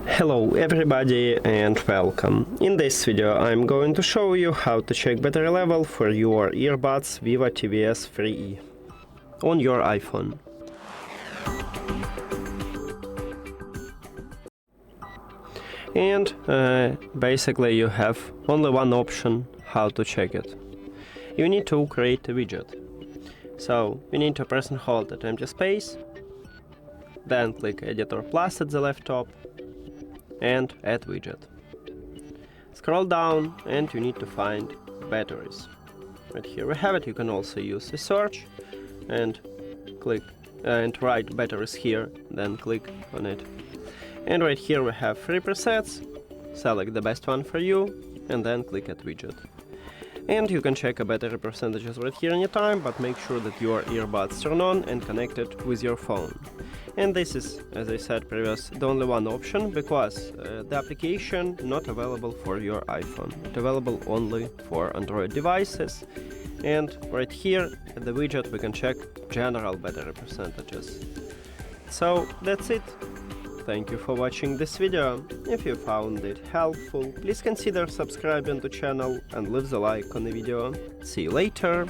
Hello everybody and welcome. In this video I'm going to show you how to check battery level for your earbuds VIVO TWS 3E on your iPhone. And basically you have only one option how to check it. You need to create a widget. So you need to press and hold at empty space, then click Editor Plus at the left top and add widget. Scroll down and you need to find batteries. Right here we have it. You can also use a search and click and write batteries here, then click on it. And right here we have 3 presets. Select the best one for you and then click Add widget. And you can check a battery percentages right here anytime, but make sure that your earbuds turn on and connected with your phone. And this is, as I said previously, the only one option, because the application not available for your iPhone. It's available only for Android devices. And right here at the widget we can check general battery percentages. So that's it. Thank you for watching this video. If you found it helpful, please consider subscribing to the channel and leave the like on the video. See you later!